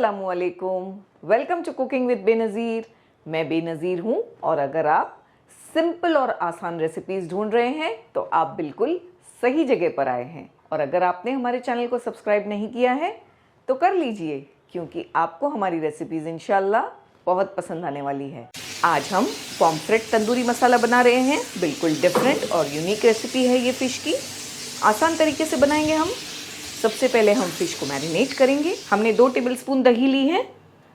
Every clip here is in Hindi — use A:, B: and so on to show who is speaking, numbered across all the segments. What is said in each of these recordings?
A: अस्सलामुअलैकुम, welcome to cooking with Benazir. मैं बेनज़ीर हूँ और अगर आप सिंपल और आसान रेसिपीज़ ढूंढ रहे हैं तो आप बिल्कुल सही जगह पर आए हैं। और अगर आपने हमारे चैनल को सब्सक्राइब नहीं किया है तो कर लीजिए, क्योंकि आपको हमारी रेसिपीज़ इंशाल्लाह बहुत पसंद आने वाली है। आज हम पॉम्फ्रेट तंदूरी मसाला बना रहे हैं। बिल्कुल डिफरेंट और यूनिक रेसिपी है ये फ़िश की। आसान तरीके से बनाएंगे हम। सबसे पहले हम फ़िश को मैरिनेट करेंगे। हमने 2 टेबलस्पून दही ली है।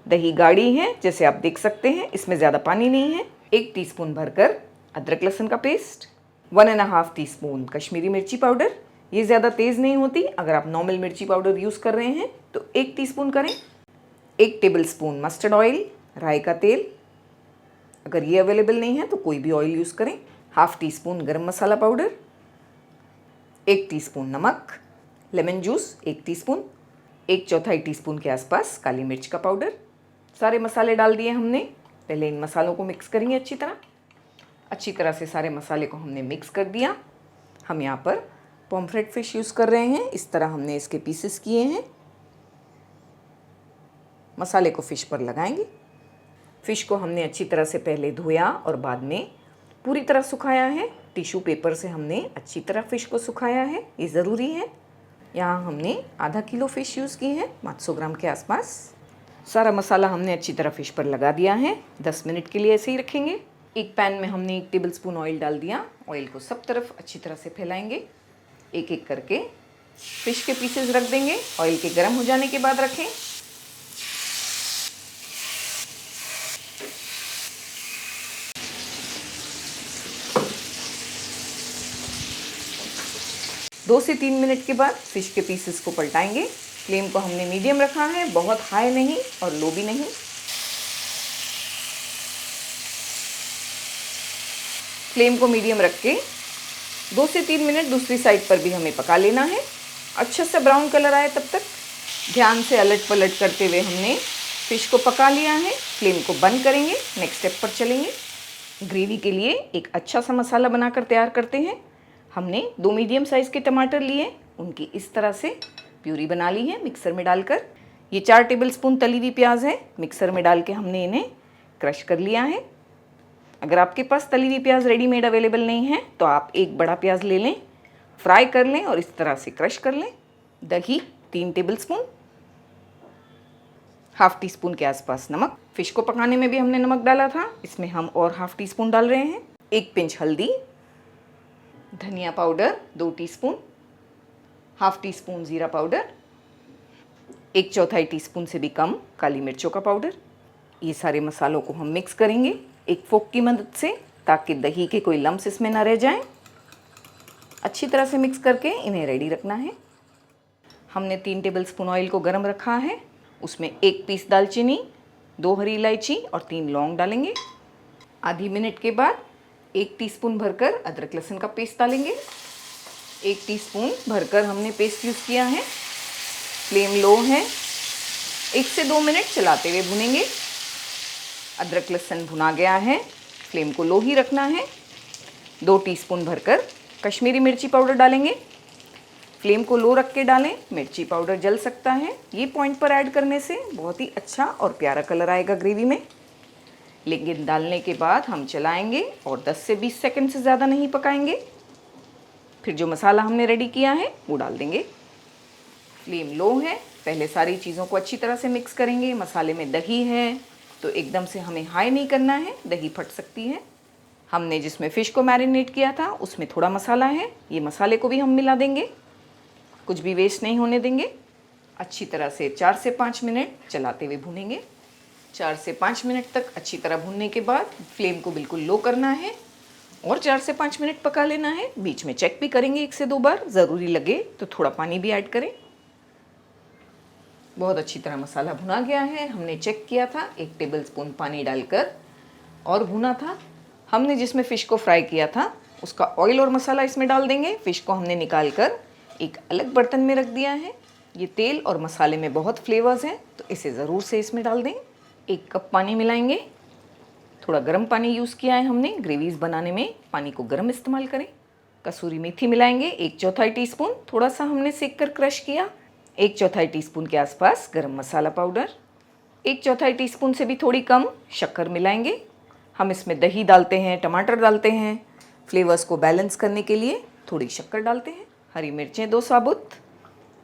A: दही गाढ़ी है, जैसे आप देख सकते हैं, इसमें ज़्यादा पानी नहीं है। 1 टीस्पून भरकर अदरक लहसुन का पेस्ट, 1.5 टीस्पून कश्मीरी मिर्ची पाउडर। ये ज़्यादा तेज़ नहीं होती। अगर आप नॉर्मल मिर्ची पाउडर यूज़ कर रहे हैं तो 1 टीस्पून करें। 1 टेबलस्पून मस्टर्ड ऑयल, राई का तेल। अगर ये अवेलेबल नहीं है तो कोई भी ऑयल यूज़ करें। ½ टीस्पून गरम मसाला पाउडर, 1 टीस्पून नमक, लेमन जूस 1 टीस्पून, 1/4 टीस्पून के आसपास काली मिर्च का पाउडर। सारे मसाले डाल दिए हमने। पहले इन मसालों को मिक्स करेंगे अच्छी तरह से सारे मसाले को हमने मिक्स कर दिया। हम यहाँ पर पॉम्फ्रेट फ़िश यूज़ कर रहे हैं। इस तरह हमने इसके पीसेस किए हैं। मसाले को फ़िश पर लगाएंगे। फ़िश को हमने अच्छी तरह से पहले धोया और बाद में पूरी तरह सुखाया है। टिश्यू पेपर से हमने अच्छी तरह फ़िश को सुखाया है, ये ज़रूरी है। यहाँ हमने आधा किलो फ़िश यूज़ की है, 500 ग्राम के आसपास। सारा मसाला हमने अच्छी तरह फ़िश पर लगा दिया है। 10 मिनट के लिए ऐसे ही रखेंगे। एक पैन में हमने 1 टेबलस्पून ऑयल डाल दिया। ऑयल को सब तरफ अच्छी तरह से फैलाएंगे। एक एक करके फ़िश के पीसेस रख देंगे। ऑयल के गर्म हो जाने के बाद रखें। दो से 3 मिनट के बाद फ़िश के पीसेस को पलटाएंगे। फ्लेम को हमने मीडियम रखा है, बहुत हाई नहीं और लो भी नहीं। फ्लेम को मीडियम रख के 2 से 3 मिनट दूसरी साइड पर भी हमें पका लेना है। अच्छा सा ब्राउन कलर आए तब तक ध्यान से अलट पलट करते हुए हमने फ़िश को पका लिया है। फ्लेम को बंद करेंगे। नेक्स्ट स्टेप पर चलेंगे। ग्रेवी के लिए एक अच्छा सा मसाला बनाकर तैयार करते हैं। हमने 2 मीडियम साइज़ के टमाटर लिए, उनकी इस तरह से प्यूरी बना ली है मिक्सर में डालकर। ये 4 टेबलस्पून तली हुई प्याज है। मिक्सर में डाल के हमने इन्हें क्रश कर लिया है। अगर आपके पास तली हुई प्याज रेडीमेड अवेलेबल नहीं है तो आप एक बड़ा प्याज ले लें, फ्राई कर लें और इस तरह से क्रश कर लें। दही 3 टेबलस्पून, ½ टीस्पून के आसपास नमक। फ़िश को पकाने में भी हमने नमक डाला था, इसमें हम और ½ टीस्पून डाल रहे हैं। 1 पिंच हल्दी, धनिया पाउडर 2 टीस्पून, ½ टीस्पून ज़ीरा पाउडर, 1/4 टीस्पून से भी कम काली मिर्चों का पाउडर। ये सारे मसालों को हम मिक्स करेंगे एक फोक की मदद से, ताकि दही के कोई लम्स इसमें ना रह जाएं। अच्छी तरह से मिक्स करके इन्हें रेडी रखना है। हमने 3 टेबलस्पून ऑयल को गर्म रखा है। उसमें 1 पीस दालचीनी, 2 हरी इलायची और 3 लौंग डालेंगे। आधी मिनट के बाद 1 टीस्पून भरकर अदरक लहसुन का पेस्ट डालेंगे। 1 टीस्पून भरकर हमने पेस्ट यूज़ किया है। फ्लेम लो है। 1 से 2 मिनट चलाते हुए भुनेंगे। अदरक लहसुन भुना गया है। फ्लेम को लो ही रखना है। 2 टीस्पून भरकर कश्मीरी मिर्ची पाउडर डालेंगे। फ्लेम को लो रख के डालें, मिर्ची पाउडर जल सकता है। ये पॉइंट पर ऐड करने से बहुत ही अच्छा और प्यारा कलर आएगा ग्रेवी में। लेकिन डालने के बाद हम चलाएंगे और 10 से 20 सेकंड से ज़्यादा नहीं पकाएंगे। फिर जो मसाला हमने रेडी किया है वो डाल देंगे। फ्लेम लो है। पहले सारी चीज़ों को अच्छी तरह से मिक्स करेंगे। मसाले में दही है तो एकदम से हमें हाई नहीं करना है, दही फट सकती है। हमने जिसमें फ़िश को मैरिनेट किया था उसमें थोड़ा मसाला है, ये मसाले को भी हम मिला देंगे। कुछ भी वेस्ट नहीं होने देंगे। अच्छी तरह से 4 से 5 मिनट चलाते हुए भूनेंगे। 4 से 5 मिनट तक अच्छी तरह भूनने के बाद फ्लेम को बिल्कुल लो करना है और 4 से 5 मिनट पका लेना है। बीच में चेक भी करेंगे 1 से 2 बार, ज़रूरी लगे तो थोड़ा पानी भी ऐड करें। बहुत अच्छी तरह मसाला भुना गया है। हमने चेक किया था, 1 टेबलस्पून पानी डालकर और भुना था। हमने जिसमें फ़िश को फ्राई किया था उसका ऑयल और मसाला इसमें डाल देंगे। फ़िश को हमने निकाल कर एक अलग बर्तन में रख दिया है। ये तेल और मसाले में बहुत फ्लेवर्स हैं तो इसे ज़रूर से इसमें डाल दें। 1 कप पानी मिलाएंगे। थोड़ा गर्म पानी यूज़ किया है हमने ग्रेवीज़ बनाने में, पानी को गर्म इस्तेमाल करें। कसूरी मेथी मिलाएंगे 1/4 टीस्पून, थोड़ा सा हमने सेक कर क्रश किया। 1/4 टीस्पून के आसपास गरम मसाला पाउडर, 1/4 टीस्पून से भी थोड़ी कम शक्कर मिलाएंगे। हम इसमें दही डालते हैं, टमाटर डालते हैं, फ्लेवर्स को बैलेंस करने के लिए थोड़ी शक्कर डालते हैं। हरी मिर्चें 2 साबुत,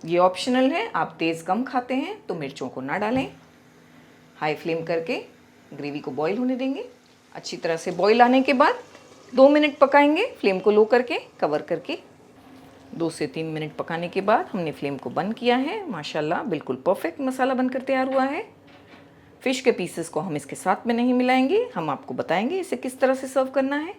A: ये ऑप्शनल है, आप तेज़ कम खाते हैं तो मिर्चों को ना डालें। हाई फ्लेम करके ग्रेवी को बॉईल होने देंगे। अच्छी तरह से बॉईल आने के बाद 2 मिनट पकाएंगे, फ्लेम को लो करके कवर करके। 2 से 3 मिनट पकाने के बाद हमने फ्लेम को बंद किया है। माशाल्लाह बिल्कुल परफेक्ट मसाला बनकर तैयार हुआ है। फ़िश के पीसेस को हम इसके साथ में नहीं मिलाएंगे, हम आपको बताएंगे इसे किस तरह से सर्व करना है।